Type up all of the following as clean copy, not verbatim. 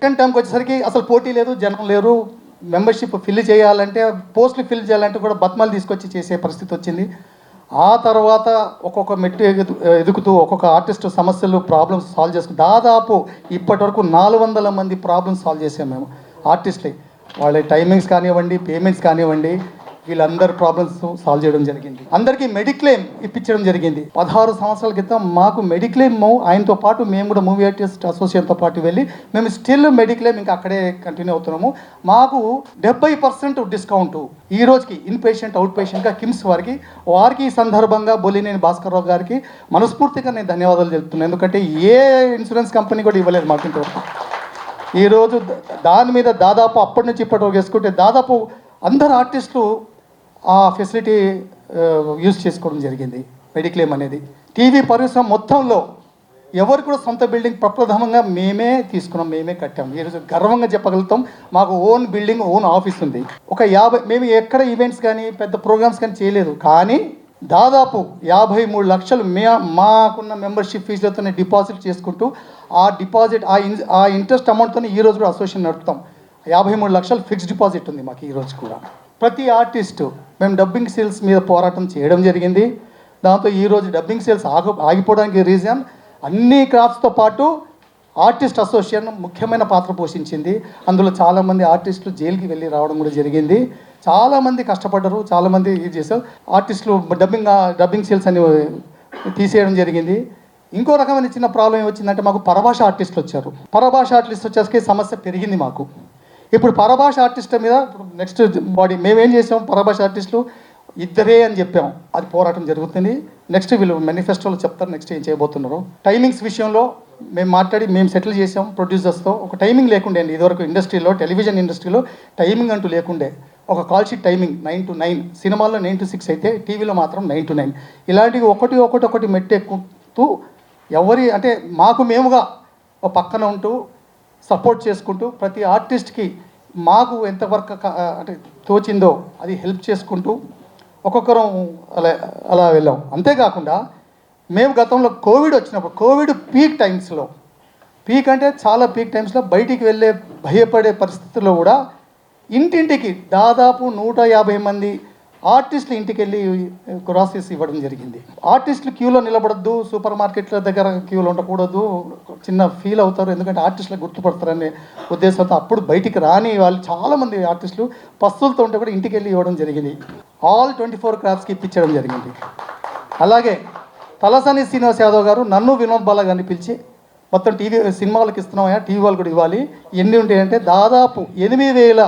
Second టైంకి వచ్చేసరికి అసలు పోటీ లేదు, జనం లేరు, మెంబర్షిప్ ఫిల్ చేయాలంటే, పోస్టులు ఫిల్ చేయాలంటే కూడా బత్మాలు తీసుకొచ్చి చేసే పరిస్థితి వచ్చింది. ఆ తర్వాత ఒక్కొక్క మెట్టు ఎదుగుతూ ఒక్కొక్క ఆర్టిస్ట్ సమస్యలు ప్రాబ్లమ్స్ సాల్వ్ చేసుకుని దాదాపు ఇప్పటి వరకు 400 మంది ప్రాబ్లమ్స్ సాల్వ్ చేసాం మేము ఆర్టిస్ట్లే. వాళ్ళ టైమింగ్స్ కానివ్వండి, పేమెంట్స్ కానివ్వండి, వీళ్ళందరి ప్రాబ్లమ్స్ సాల్వ్ చేయడం జరిగింది. అందరికీ మెడిక్లెయిమ్ ఇప్పించడం జరిగింది. 16 సంవత్సరాల క్రితం మాకు మెడిక్లెయిమ్ ఆయనతో పాటు మేము కూడా మూవీ ఆర్టిస్ట్ అసోసియేషన్తో పాటు వెళ్ళి మేము స్టిల్ మెడిక్లెయిమ్ ఇంకా అక్కడే కంటిన్యూ అవుతున్నాము. మాకు 70% డిస్కౌంట్ ఈ రోజుకి ఇన్ పేషెంట్, అవుట్ పేషెంట్గా కిమ్స్ వారికి ఈ సందర్భంగా బొలినేని భాస్కర్రావు గారికి మనస్ఫూర్తిగా నేను ధన్యవాదాలు చెప్తున్నాను. ఎందుకంటే ఏ ఇన్సూరెన్స్ కంపెనీ కూడా ఇవ్వలేదు మాకు ఇంతవరకు. ఈరోజు దాని మీద దాదాపు అప్పటి నుంచి ఇప్పటి వరకు వేసుకుంటే దాదాపు అందరు ఆర్టిస్టులు ఆ ఫెసిలిటీ యూజ్ చేసుకోవడం జరిగింది. మెడిక్లెయిమ్ అనేది టీవీ పరిశ్రమ మొత్తంలో ఎవరు కూడా సొంత బిల్డింగ్ ప్రప్రథమంగా మేమే తీసుకున్నాం, మేమే కట్టాం. ఈరోజు గర్వంగా చెప్పగలుగుతాం మాకు ఓన్ బిల్డింగ్, ఓన్ ఆఫీస్ ఉంది. ఒక 50 మేము ఎక్కడ ఈవెంట్స్ కానీ పెద్ద ప్రోగ్రామ్స్ కానీ చేయలేదు, కానీ దాదాపు 53 లక్షలు మాకున్న మెంబర్షిప్ ఫీజులతోనే డిపాజిట్ చేసుకుంటూ ఆ డిపాజిట్ ఆ ఇంట్రెస్ట్ అమౌంట్తోనే ఈరోజు కూడా అసోసియేషన్ నడుపుతాం. 53 లక్షలు ఫిక్స్డ్ డిపాజిట్ ఉంది మాకు ఈరోజు కూడా. ప్రతి ఆర్టిస్టు మేము డబ్బింగ్ సేల్స్ మీద పోరాటం చేయడం జరిగింది. దాంతో ఈరోజు డబ్బింగ్ సేల్స్ ఆగిపోవడానికి రీజన్ అన్ని క్రాఫ్ట్స్తో పాటు ఆర్టిస్ట్ అసోసియేషన్ ముఖ్యమైన పాత్ర పోషించింది. అందులో చాలామంది ఆర్టిస్టులు జైలుకి వెళ్ళి రావడం కూడా జరిగింది. చాలామంది కష్టపడ్డారు, చాలామంది ఇది చేశారు. ఆర్టిస్టులు డబ్బింగ్ సేల్స్ అని తీసేయడం జరిగింది. ఇంకో రకమైన చిన్న ప్రాబ్లం ఏమొచ్చిందంటే మాకు పరభాష ఆర్టిస్టులు వచ్చారు. పరభాష ఆర్టిస్ట్ వచ్చేసరికి సమస్య పెరిగింది మాకు. ఇప్పుడు పరభాష ఆర్టిస్ట్ మీద నెక్స్ట్ బాడీ మేమేం చేసాం, పరభాష ఆర్టిస్టులు ఇద్దరే అని చెప్పాం. అది పోరాటం జరుగుతుంది. నెక్స్ట్ వీళ్ళు మేనిఫెస్టోలో చెప్తారు నెక్స్ట్ ఏం చేయబోతున్నారు. టైమింగ్స్ విషయంలో మేము సెటిల్ చేసాం ప్రొడ్యూసర్స్తో. ఒక టైమింగ్ లేకుండే అండి ఇదివరకు ఇండస్ట్రీలో, టెలివిజన్ ఇండస్ట్రీలో టైమింగ్ అంటూ లేకుండే. ఒక కాల్ షీట్ టైమింగ్ 9 to 9, సినిమాల్లో 9 to 6 అయితే టీవీలో మాత్రం 9 to 9. ఇలాంటివి ఒకటి మెట్టెక్కుతూ అంటే మేముగా ఒక పక్కన ఉంటూ సపోర్ట్ చేసుకుంటూ ప్రతి ఆర్టిస్ట్కి మాకు ఎంతవరకు అంటే తోచిందో అది హెల్ప్ చేసుకుంటూ ఒక్కొక్కరం అలా వెళ్ళాం. అంతేకాకుండా మేము గతంలో కోవిడ్ వచ్చినప్పుడు కోవిడ్ పీక్ అంటే చాలా పీక్ టైమ్స్లో బయటికి వెళ్ళే భయపడే పరిస్థితుల్లో కూడా ఇంటింటికి దాదాపు 150 మంది ఆర్టిస్టులు ఇంటికి వెళ్ళి గ్రాసరీస్ ఇవ్వడం జరిగింది. ఆర్టిస్టులు క్యూలో నిలబడద్దు, సూపర్ మార్కెట్ల దగ్గర క్యూలో ఉండకూడదు, చిన్న ఫీల్ అవుతారు, ఎందుకంటే ఆర్టిస్టులకు గుర్తుపడతారనే ఉద్దేశంతో అప్పుడు బయటికి రాని వాళ్ళు చాలామంది ఆర్టిస్టులు పస్తులతో ఉంటే కూడా ఇంటికి వెళ్ళి ఇవ్వడం జరిగింది. ఆల్ 24 క్రాఫ్ట్స్కి ఇప్పించడం జరిగింది. అలాగే తలసాని శ్రీనివాస్ యాదవ్ గారు నన్ను వినోద్ బాలా గారిని పిలిచి మొత్తం సినిమా వాళ్ళకి ఇస్తున్నామయ్యా, టీవీ వాళ్ళు కూడా ఇవ్వాలి, ఎన్ని ఉంటాయంటే దాదాపు 8,000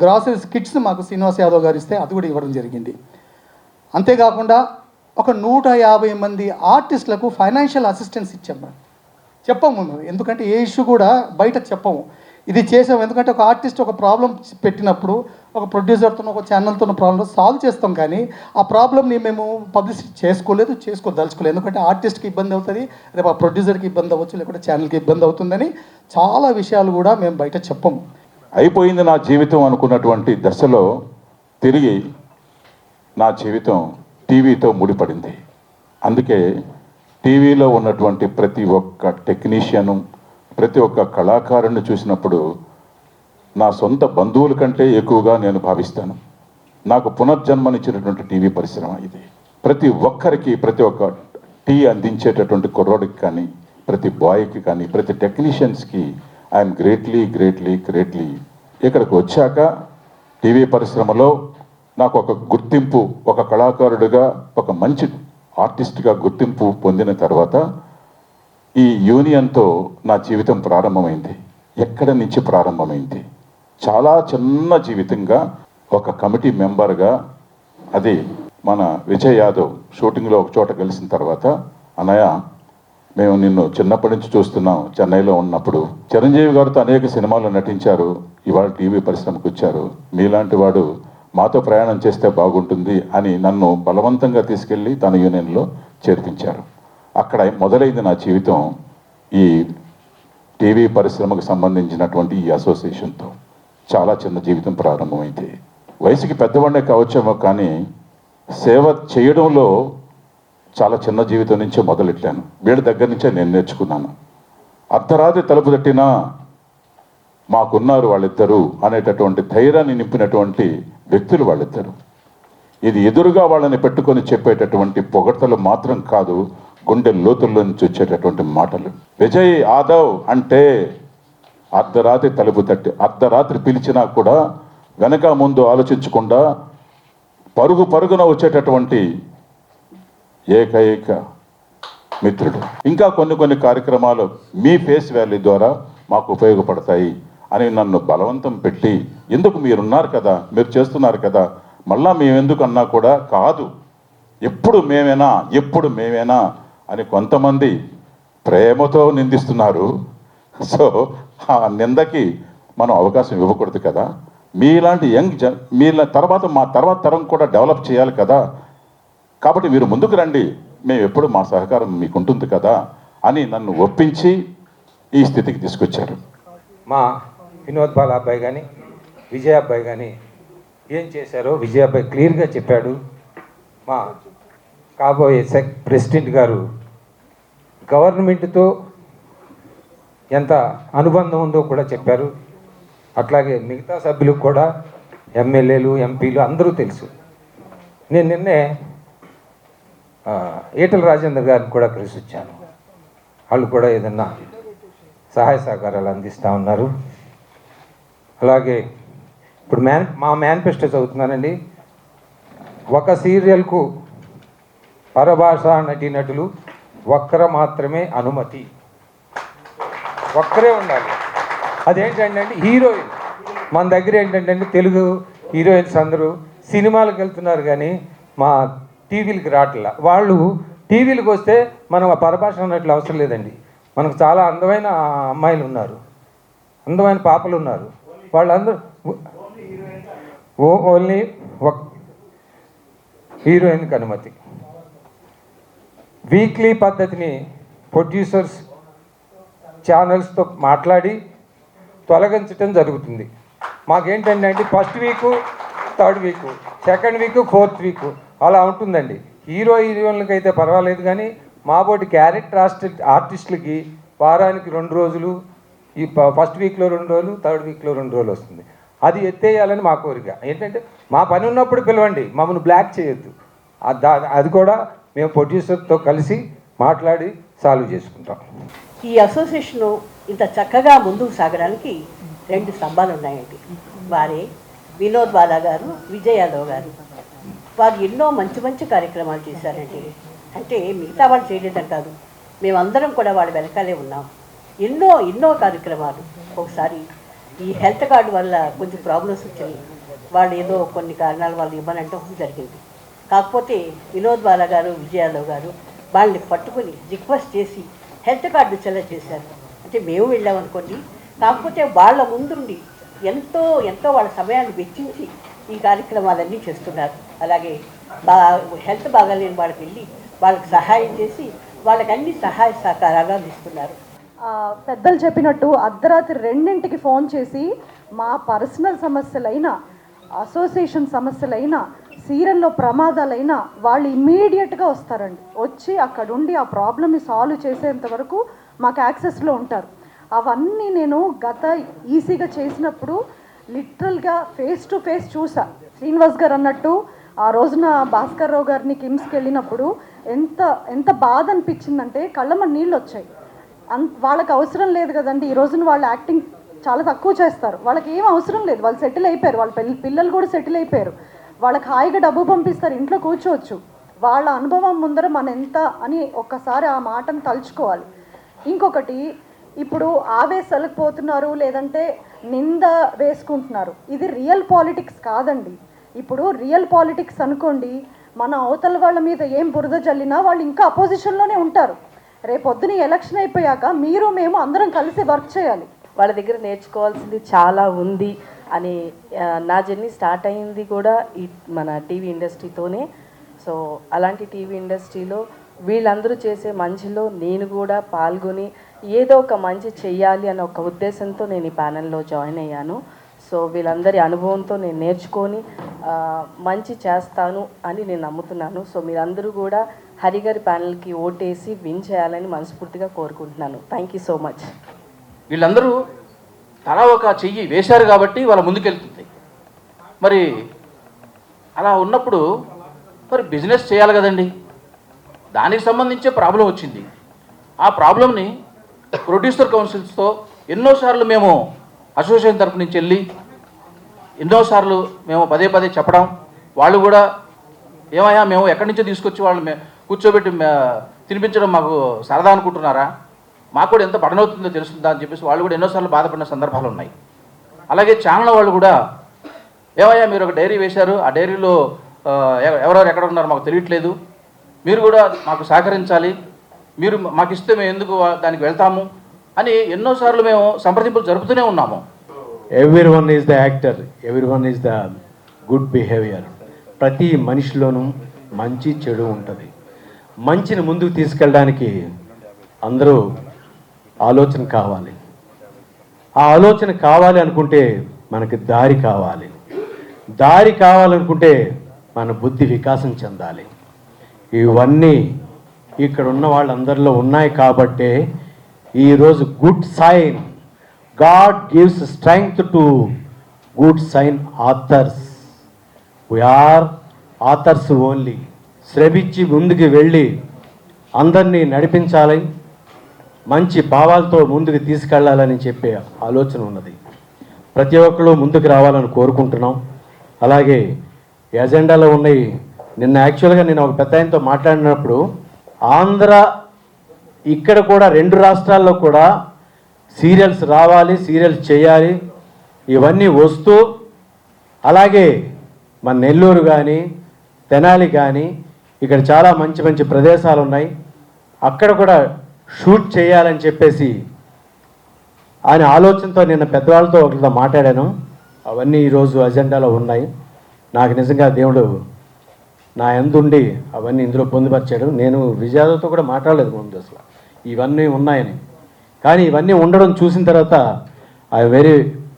గ్రాసరీస్ కిట్స్ మాకు శ్రీనివాస్ యాదవ్ గారు ఇస్తే అది కూడా ఇవ్వడం జరిగింది. అంతేకాకుండా ఒక 150 మంది ఆర్టిస్టులకు ఫైనాన్షియల్ అసిస్టెన్స్ చెప్పము ఎందుకంటే ఏ ఇష్యూ కూడా బయట చెప్పము. ఇది చేసాము ఎందుకంటే ఒక ఆర్టిస్ట్ ఒక ప్రాబ్లం పెట్టినప్పుడు ఒక ప్రొడ్యూసర్తో ఒక ఛానల్తో ప్రాబ్లం సాల్వ్ చేస్తాం, కానీ ఆ ప్రాబ్లమ్ని మేము పబ్లిసిటీ చేసుకోదలుచుకోలేదు. ఎందుకంటే ఆర్టిస్ట్కి ఇబ్బంది అవుతుంది, రేపు ఆ ప్రొడ్యూసర్కి ఇబ్బంది అవ్వచ్చు, లేకపోతే ఛానల్కి ఇబ్బంది అవుతుందని చాలా విషయాలు కూడా మేము బయట చెప్పము. అయిపోయింది నా జీవితం అనుకున్నటువంటి దశలో తిరిగి నా జీవితం టీవీతో ముడిపడింది. అందుకే టీవీలో ఉన్నటువంటి ప్రతి ఒక్క టెక్నీషియను, ప్రతి ఒక్క కళాకారుని చూసినప్పుడు నా సొంత బంధువుల కంటే ఎక్కువగా నేను భావిస్తాను. నాకు పునర్జన్మనిచ్చినటువంటి టీవీ పరిశ్రమ ఇది. ప్రతి ఒక్కరికి, ప్రతి ఒక్క టీ అందించేటటువంటి కుర్రోడికి కానీ, ప్రతి బాయ్కి కానీ, ప్రతి టెక్నీషియన్స్కి ఐఎమ్ గ్రేట్లీ ఇక్కడికి వచ్చాక టీవీ పరిశ్రమలో నాకు ఒక గుర్తింపు, ఒక కళాకారుడిగా, ఒక మంచి ఆర్టిస్ట్గా గుర్తింపు పొందిన తర్వాత ఈ యూనియన్తో నా జీవితం ప్రారంభమైంది. ఎక్కడి నుంచి ప్రారంభమైంది? చాలా చిన్న జీవితంగా ఒక కమిటీ మెంబర్గా, అది మన విజయ్ యాదవ్ షూటింగ్లో ఒక చోట కలిసిన తర్వాత, అన్నయ్య మేము నిన్ను చిన్నప్పటి నుంచి చూస్తున్నాం, చెన్నైలో ఉన్నప్పుడు చిరంజీవి గారితో అనేక సినిమాలు నటించారు, ఇవాళ టీవీ పరిశ్రమకు వచ్చారు, మీలాంటి వాడు మాతో ప్రయాణం చేస్తే బాగుంటుంది అని నన్ను బలవంతంగా తీసుకెళ్ళి తన యూనియన్లో చేర్పించారు. అక్కడ మొదలైంది నా జీవితం ఈ టీవీ పరిశ్రమకు సంబంధించినటువంటి ఈ అసోసియేషన్తో. చాలా చిన్న జీవితం ప్రారంభమైంది. వయసుకి పెద్దవాడినే కావచ్చేమో, కానీ సేవ చేయడంలో చాలా చిన్న జీవితం నుంచే మొదలెట్టాను. వీళ్ళ దగ్గర నుంచే నేను నేర్చుకున్నాను. అర్ధరాత్రి తలుపు తట్టినా మాకున్నారు వాళ్ళిద్దరూ అనేటటువంటి ధైర్యాన్ని నింపినటువంటి వ్యక్తులు వాళ్ళిద్దరు. ఇది ఎదురుగా వాళ్ళని పెట్టుకొని చెప్పేటటువంటి పొగడ్తలు మాత్రం కాదు, గుండె లోతుల్లో నుంచి వచ్చేటటువంటి మాటలు. విజయ్ ఆదవ్ అంటే అర్ధరాత్రి తలుపు తట్టి అర్ధరాత్రి పిలిచినా కూడా వెనక ముందు ఆలోచించకుండా పరుగు పరుగున వచ్చేటటువంటి ఏకైక మిత్రుడు. ఇంకా కొన్ని కార్యక్రమాలు మీ ఫేస్ వాల్యూ ద్వారా మాకు ఉపయోగపడతాయి అని నన్ను బలవంతం పెట్టి, ఎందుకు మీరున్నారు కదా, మీరు చేస్తున్నారు కదా, మళ్ళా మేమెందుకు అన్నా కూడా కాదు, ఎప్పుడు మేమేనా అని కొంతమంది ప్రేమతో నిందిస్తున్నారు. సో ఆ నిందకి మనం అవకాశం ఇవ్వకూడదు కదా. మీలాంటి మీల తర్వాత మా తర్వాత తరం కూడా డెవలప్ చేయాలి కదా. కాబట్టి మీరు ముందుకు రండి, మేము ఎప్పుడు మా సహకారం మీకు ఉంటుంది కదా అని నన్ను ఒప్పించి ఈ స్థితికి తీసుకొచ్చారు. మా వినోద్ బాల అబ్బాయి కానీ విజయ్ అబ్బాయి కానీ ఏం చేశారో విజయ్ అబ్బాయి క్లియర్గా చెప్పాడు. మా కాబోయే ప్రెసిడెంట్ గారు గవర్నమెంట్తో ఎంత అనుబంధం ఉందో కూడా చెప్పారు. అట్లాగే మిగతా సభ్యులకు కూడా, ఎమ్మెల్యేలు, ఎంపీలు అందరూ తెలుసు. నేను నిన్నే ఈటల రాజేందర్ గారిని కూడా కలిసి వచ్చాను. వాళ్ళు కూడా ఏదన్నా సహాయ సహకారాలు అందిస్తూ ఉన్నారు. అలాగే ఇప్పుడు మా మేనిఫెస్టో చదువుతున్నానండి. ఒక సీరియల్కు పరభాషా నటీనటులు ఒక్కరు మాత్రమే అనుమతి, ఒక్కరే ఉండాలి. అదేంటంటే హీరోయిన్, మన దగ్గర ఏంటంటే తెలుగు హీరోయిన్స్ అందరూ సినిమాలకు వెళ్తున్నారు కానీ మా టీవీలకు రావట్లా. వాళ్ళు టీవీలకు వస్తే మనం ఆ పరభాష అన్నట్లు అవసరం లేదండి. మనకు చాలా అందమైన అమ్మాయిలు ఉన్నారు, అందమైన పాపలు ఉన్నారు. వాళ్ళందరూ ఓన్లీ ఒక హీరోయిన్కి అనుమతి. వీక్లీ పద్ధతిని ప్రొడ్యూసర్స్ ఛానల్స్తో మాట్లాడి తొలగించటం జరుగుతుంది. మాకేంటంటే first week, third week, second week, fourth week అలా ఉంటుందండి. హీరోయిన్లకి అయితే పర్వాలేదు కానీ మాబోటి క్యారెక్టర్ ఆర్టిస్టులకి వారానికి 2 రోజులు, ఈ ఫస్ట్ వీక్లో 2 రోజులు, థర్డ్ వీక్లో 2 రోజులు వస్తుంది. అది ఎత్తేయాలని మా కోరిక. ఏంటంటే మా పని ఉన్నప్పుడు పిలవండి, మమ్మల్ని బ్లాక్ చేయొద్దు. అది కూడా మేము ప్రొడ్యూసర్తో కలిసి మాట్లాడి సాల్వ్ చేసుకుంటాం. ఈ అసోసియేషను ఇంత చక్కగా ముందుకు సాగడానికి 2 స్తంభాలు ఉన్నాయండి. వారే వినోద్ బాలా గారు, విజయ్ యాదవ్ గారు. వారు ఎన్నో మంచి కార్యక్రమాలు చేశారండి. అంటే మిగతా వాళ్ళు చేయలేదని కాదు, మేమందరం కూడా వాళ్ళ వెనకాలే ఉన్నాం. ఎన్నో కార్యక్రమాలు. ఒకసారి ఈ హెల్త్ కార్డు వల్ల కొంచెం ప్రాబ్లమ్స్ వచ్చాయి. వాళ్ళు ఏదో కొన్ని కారణాల వల్ల ఇవ్వనంటే జరిగింది. కాకపోతే వినోద్ బాలా గారు, విజయ్ యాదవ్ గారు వాళ్ళని పట్టుకుని రిక్వెస్ట్ చేసి హెల్త్ కార్డు వచ్చేలా చేశారు. అంటే మేము వెళ్ళామనుకోండి, కాకపోతే వాళ్ళ ముందుండి ఎంతో వాళ్ళ సమయాన్ని వెచ్చించి ఈ కార్యక్రమాలన్నీ చేస్తున్నారు. అలాగే హెల్త్ బాగాలేని వాళ్ళకి వెళ్ళి వాళ్ళకి సహాయం చేసి వాళ్ళకి అన్ని సహాయ సహకారాలు అందిస్తున్నారు. పెద్దలు చెప్పినట్టు అర్ధరాత్రి 2ంటికి ఫోన్ చేసి మా పర్సనల్ సమస్యలైనా, అసోసియేషన్ సమస్యలైనా, సీరియల్లో ప్రమాదాలైనా వాళ్ళు ఇమ్మీడియట్గా వస్తారండి. వచ్చి అక్కడుండి ఆ ప్రాబ్లమ్ని సాల్వ్ చేసేంత వరకు మాకు యాక్సెస్లో ఉంటారు. అవన్నీ నేను గత ఈసీగా చేసినప్పుడు లిటరల్గా ఫేస్ టు ఫేస్ చూసా. శ్రీనివాస్ గారు అన్నట్టు ఆ రోజున భాస్కర్ రావు గారిని కిమ్స్కి వెళ్ళినప్పుడు ఎంత బాధ అనిపించిందంటే కళ్ళమ్మ నీళ్ళు వచ్చాయి. వాళ్ళకి అవసరం లేదు కదండి. ఈ రోజున వాళ్ళు యాక్టింగ్ చాలా తక్కువ చేస్తారు, వాళ్ళకి ఏం అవసరం లేదు, వాళ్ళు సెటిల్ అయిపోయారు, వాళ్ళ పిల్లలు కూడా సెటిల్ అయిపోయారు, వాళ్ళకి హాయిగా డబ్బు పంపిస్తారు, ఇంట్లో కూర్చోవచ్చు. వాళ్ళ అనుభవం ముందర మన ఎంత అని ఒక్కసారి ఆ మాటను తలుచుకోవాలి. ఇంకొకటి, ఇప్పుడు ఆవేశాలకు పోతున్నారు, లేదంటే నింద వేసుకుంటున్నారు. ఇది రియల్ పాలిటిక్స్ కాదండి. ఇప్పుడు రియల్ పాలిటిక్స్ అనుకోండి, మన అవతల వాళ్ళ మీద ఏం బురద జల్లినా వాళ్ళు ఇంకా అపోజిషన్లోనే ఉంటారు. రేపొద్దున ఎలక్షన్ అయిపోయాక మీరు మేము అందరం కలిసి వర్క్ చేయాలి. వాళ్ళ దగ్గర నేర్చుకోవాల్సింది చాలా ఉంది అని నా జర్నీ స్టార్ట్ అయింది కూడా ఈ మన టీవీ ఇండస్ట్రీతోనే. సో అలాంటి టీవీ ఇండస్ట్రీలో వీళ్ళందరూ చేసే మంచిలో నేను కూడా పాల్గొని ఏదో ఒక మంచి చెయ్యాలి అన్న ఒక ఉద్దేశంతో నేను ఈ ప్యానెల్లో జాయిన్ అయ్యాను. సో వీళ్ళందరి అనుభవంతో నేను నేర్చుకొని మంచి చేస్తాను అని నేను నమ్ముతున్నాను. సో మీరందరూ కూడా హరిగారి ప్యానెల్కి ఓటేసి విన్ చేయాలని మనస్ఫూర్తిగా కోరుకుంటున్నాను. Thank you so much. వీళ్ళందరూ తలా ఒక చెయ్యి వేశారు కాబట్టి వాళ్ళ ముందుకెళ్తుంది. మరి అలా ఉన్నప్పుడు మరి బిజినెస్ చేయాలి కదండి, దానికి సంబంధించే ప్రాబ్లం వచ్చింది. ఆ ప్రాబ్లంని ప్రొడ్యూసర్ కౌన్సిల్స్తో ఎన్నోసార్లు మేము అసోసియేషన్ తరపు నుంచి వెళ్ళి ఎన్నోసార్లు మేము పదే పదే చెప్పడం, వాళ్ళు కూడా ఏమయ్యా మేము ఎక్కడి నుంచో తీసుకొచ్చి వాళ్ళు కూర్చోబెట్టి తినిపించడం మాకు సరదా అనుకుంటున్నారా, మాకు కూడా ఎంత బడన్ అవుతుందో తెలుస్తుందా అని చెప్పేసి వాళ్ళు కూడా ఎన్నోసార్లు బాధపడిన సందర్భాలు ఉన్నాయి. అలాగే ఛానల్ వాళ్ళు కూడా ఏమయ్యా మీరు ఒక డైరీ వేశారు, ఆ డైరీలో ఎవరెవరు ఎక్కడ ఉన్నారో మాకు తెలియట్లేదు, మీరు కూడా మాకు సహకరించాలి, మీరు మాకు ఇస్తే మేము ఎందుకు దానికి వెళ్తాము అని ఎన్నోసార్లు మేము సంప్రదింపులు జరుపుతూనే ఉన్నాము. Everyone is the actor, everyone is the good behaviour. ప్రతి మనిషిలోనూ మంచి చెడు ఉంటుంది. మంచిని ముందుకు తీసుకెళ్ళడానికి అందరూ ఆలోచన కావాలి. ఆ ఆలోచన కావాలి అనుకుంటే మనకి దారి కావాలి. దారి కావాలనుకుంటే మన బుద్ధి వికాసం చెందాలి. ఇవన్నీ ఇక్కడ ఉన్న వాళ్ళందరిలో ఉన్నాయి కాబట్టే ఈరోజు good sign, god gives strength to good sign authors. We are authors only. శ్రమించి ముందుకు వెళ్ళి అందరినీ నడిపించాలి, మంచి భావాలతో ముందుకు తీసుకెళ్ళాలని చెప్పే ఆలోచన ఉన్నది. ప్రతి ఒక్కరు ముందుకు రావాలని కోరుకుంటున్నాం. అలాగే ఎజెండాలో ఉన్నాయి. నిన్న యాక్చువల్గా నేను ఒక పెద్ద ఆయనతో మాట్లాడినప్పుడు ఆంధ్ర ఇక్కడ కూడా 2 రాష్ట్రాల్లో కూడా సీరియల్స్ రావాలి, సీరియల్స్ చేయాలి, ఇవన్నీ వస్తూ అలాగే మన నెల్లూరు కానీ తెనాలి కానీ ఇక్కడ చాలా మంచి మంచి ప్రదేశాలు ఉన్నాయి, అక్కడ కూడా షూట్ చేయాలని చెప్పేసి ఆయన ఆలోచనతో నిన్న పెద్దవాళ్ళతో ఒకరితో మాట్లాడాను. అవన్నీ ఈరోజు అజెండాలో ఉన్నాయి. నాకు నిజంగా దేవుడు నా ఎందుండి అవన్నీ ఇందులో పొందుపరిచాడు. నేను విజయాలతో కూడా మాట్లాడలేదు ముందు అసలు ఇవన్నీ ఉన్నాయని, కానీ ఇవన్నీ ఉండడం చూసిన తర్వాత ఐ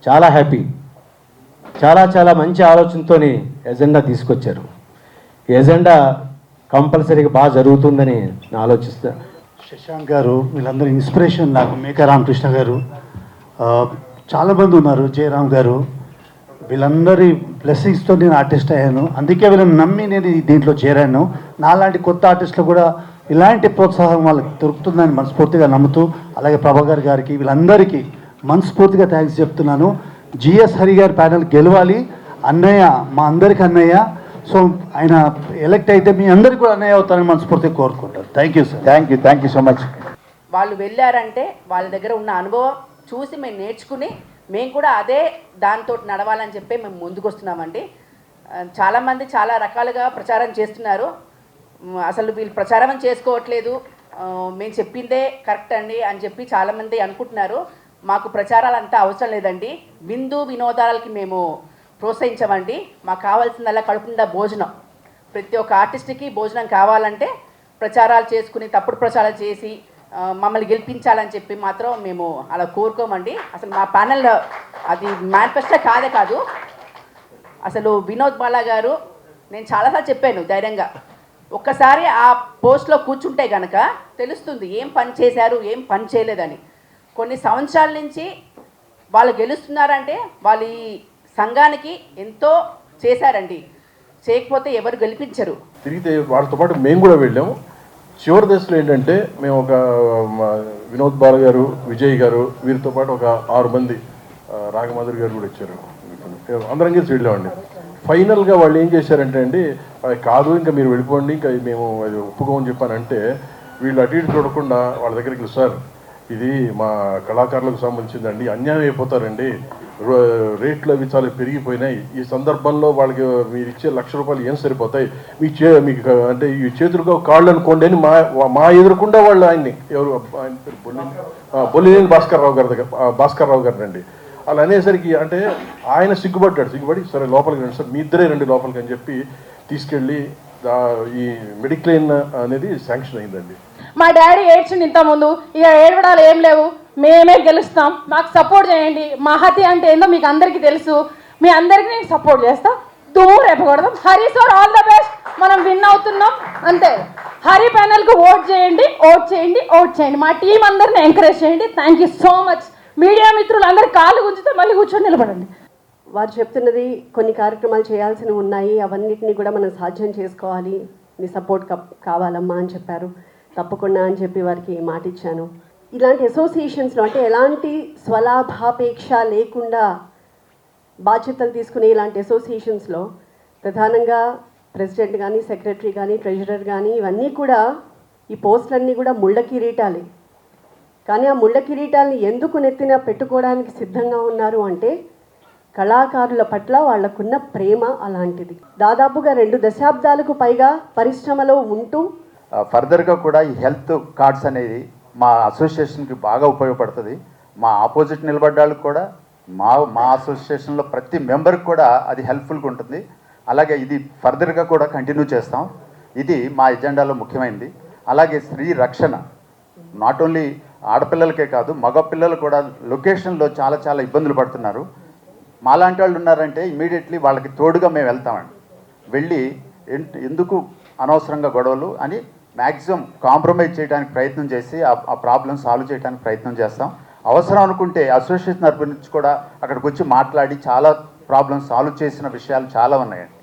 చాలా హ్యాపీ. చాలా మంచి ఆలోచనతో ఎజెండా తీసుకొచ్చారు. ఈ ఎజెండా కంపల్సరీగా బాగా జరుగుతుందని నేను ఆలోచిస్తాను. శశాంక్ గారు వీళ్ళందరూ ఇన్స్పిరేషన్ నాకు. మేకా రామకృష్ణ గారు, చాలామంది ఉన్నారు, జయరామ్ గారు, వీళ్ళందరి బ్లెస్సింగ్స్తో నేను ఆర్టిస్ట్ అయ్యాను. అందుకే వీళ్ళని నమ్మి నేను దీంట్లో చేరాను. నాలాంటి కొత్త ఆర్టిస్టులు కూడా ఇలాంటి ప్రోత్సాహం వాళ్ళకి దొరుకుతుందని మనస్ఫూర్తిగా నమ్ముతూ, అలాగే ప్రభాకర్ గారికి వీళ్ళందరికీ మనస్ఫూర్తిగా థ్యాంక్స్ చెప్తున్నాను. జిఎస్ హరి గారి ప్యానెల్ గెలవాలి. అన్నయ్య మా అందరికి అన్నయ్య. సో ఆయన ఎలక్ట్ అయితే మీ అందరికీ కూడా అన్నయ్య అవుతారని మనస్ఫూర్తిగా కోరుకుంటారు. Thank you sir. Thank you so much. వాళ్ళు వెళ్ళారంటే వాళ్ళ దగ్గర ఉన్న అనుభవం చూసి మేము నేర్చుకుని మేము కూడా అదే దాంతో నడవాలని చెప్పి మేము ముందుకు వస్తున్నామండి. చాలామంది చాలా రకాలుగా ప్రచారం చేస్తున్నారు. అసలు వీళ్ళు ప్రచారం చేసుకోవట్లేదు, మేము చెప్పిందే కరెక్ట్ అండి అని చెప్పి చాలామంది అనుకుంటున్నారు. మాకు ప్రచారాలు అంతా అవసరం లేదండి. విందు వినోదాలకి మేము ప్రోత్సహించమండి. మాకు కావాల్సిందల్లా కడుపు నిండా భోజనం. ప్రతి ఒక్క ఆర్టిస్ట్కి భోజనం కావాలంటే ప్రచారాలు చేసుకుని తప్పుడు ప్రచారాలు చేసి మమ్మల్ని గెలిపించాలని చెప్పి మాత్రం మేము అలా కోరుకోమండి. అసలు మా ప్యానెల్ అది మేనిఫెస్టో కాదు. అసలు వినోద్ బాలా గారు, నేను చాలాసార్లు చెప్పాను ధైర్యంగా, ఒక్కసారి ఆ పోస్ట్లో కూర్చుంటే కనుక తెలుస్తుంది ఏం పని చేశారు ఏం పని చేయలేదని. కొన్ని సంవత్సరాల నుంచి వాళ్ళు గెలుస్తున్నారంటే వాళ్ళు ఈ సంఘానికి ఎంతో చేశారండి. చేయకపోతే ఎవరు గెలిపించరు. తిరిగితే వాళ్ళతో పాటు మేము కూడా వెళ్ళాము. చివరి దశలో ఏంటంటే మేము ఒక వినోద్ బాల గారు, విజయ్ గారు, వీరితో పాటు ఒక 6 మంది, రాగమాధురి గారు కూడా వచ్చారు, అందరం కలిసి వెళ్ళామండి. ఫైనల్గా వాళ్ళు ఏం చేశారంటే అండి, కాదు ఇంకా మీరు వెళ్ళిపోండి, ఇంకా మేము అది ఒప్పుకోమని చెప్పానంటే వీళ్ళు అటు ఇటు చూడకుండా వాళ్ళ దగ్గరికి, సార్ ఇది మా కళాకారులకు సంబంధించిందండి, అన్యాయం అయిపోతారండి, రేట్లు అవి చాలా పెరిగిపోయినాయి, ఈ సందర్భంలో వాళ్ళకి మీరు ఇచ్చే ₹1,00,000 ఏం సరిపోతాయి, మీకు అంటే ఈ చేతులుగా కాళ్ళు అనుకోండి అని మా ఎదురుకుండా వాళ్ళు ఆయన్ని, ఎవరు ఆయన పేరు బొల్లినేని భాస్కర్ రావు గారు అండి. అలా అనేసరికి అంటే ఆయన సిగ్గుపడి సరే లోపలికి రండి సార్, మీ ఇద్దరే రండి లోపలికి అని చెప్పి తీసుకెళ్ళి ఈ మెడిక్లెయిమ్ అనేది శాంక్షన్ అయిందండి. మా డాడీ ఏడ్చింది ఇంతకుముందు, ఇక ఏడవడాలు ఏం లేవు, మేమే గెలుస్తాం, మాకు సపోర్ట్ చేయండి, మహతి అంటే ఏందో మీకు అందరికీ తెలుసు, మీ అందరికీ నేను సపోర్ట్ చేస్తా, దూరం రేపకూడదాం. Hari sir all the best, మనం విన్ అవుతున్నాం అంతే. హరి ప్యానెల్కు ఓట్ చేయండి. మా టీం అందరిని ఎంకరేజ్ చేయండి. Thank you so much media మిత్రులు అందరు కాళ్ళు గుంజితే మళ్ళీ కూర్చొని నిలబడండి. వారు చెప్తున్నది కొన్ని కార్యక్రమాలు చేయాల్సినవి ఉన్నాయి, అవన్నిటిని కూడా మనం సాధ్యం చేసుకోవాలి, నీ సపోర్ట్ కావాలమ్మా అని చెప్పారు. తప్పకుండా అని చెప్పి వారికి మాట ఇచ్చాను. ఇలాంటి అసోసియేషన్స్లో అంటే ఎలాంటి స్వలాభాపేక్ష లేకుండా బాధ్యతలు తీసుకునే ఇలాంటి అసోసియేషన్స్లో ప్రధానంగా ప్రెసిడెంట్ కానీ, సెక్రటరీ కానీ, ట్రెజరర్ కానీ ఇవన్నీ కూడా ఈ పోస్టులన్నీ కూడా ముళ్ళ కిరీటాలే. కానీ ఆ ముళ్ళ కిరీటాలని ఎందుకు నెత్తిన పెట్టుకోవడానికి సిద్ధంగా ఉన్నారు అంటే కళాకారుల పట్ల వాళ్లకున్న ప్రేమ అలాంటిది. దాదాపుగా 2 దశాబ్దాలకు పైగా పరిశ్రమలో ఉంటూ ఫర్దర్గా కూడా ఈ హెల్త్ కార్డ్స్ అనేది మా అసోసియేషన్కి బాగా ఉపయోగపడుతుంది. మా ఆపోజిట్ నిలబడ్డ వాళ్ళకి కూడా మా అసోసియేషన్లో ప్రతి మెంబర్కి కూడా అది హెల్ప్ఫుల్గా ఉంటుంది. అలాగే ఇది ఫర్దర్గా కూడా కంటిన్యూ చేస్తాం. ఇది మా ఎజెండాలో ముఖ్యమైనది. అలాగే స్త్రీ రక్షణ నాట్ ఓన్లీ ఆడపిల్లలకే కాదు, మగపిల్లలు కూడా లొకేషన్లో చాలా ఇబ్బందులు పడుతున్నారు. మాలాంటి వాళ్ళు ఉన్నారంటే ఇమీడియట్లీ వాళ్ళకి తోడుగా మేము వెళ్తామండి. వెళ్ళి ఎందుకు అనవసరంగా గొడవలు అని మ్యాక్సిమం కాంప్రమైజ్ చేయడానికి ప్రయత్నం చేసి ఆ ప్రాబ్లం సాల్వ్ చేయడానికి ప్రయత్నం చేస్తాం. అవసరం అనుకుంటే అసోసియేషన్ తరపు నుంచి కూడా అక్కడికి వచ్చి మాట్లాడి చాలా ప్రాబ్లమ్స్ సాల్వ్ చేసిన విషయాలు చాలా ఉన్నాయండి.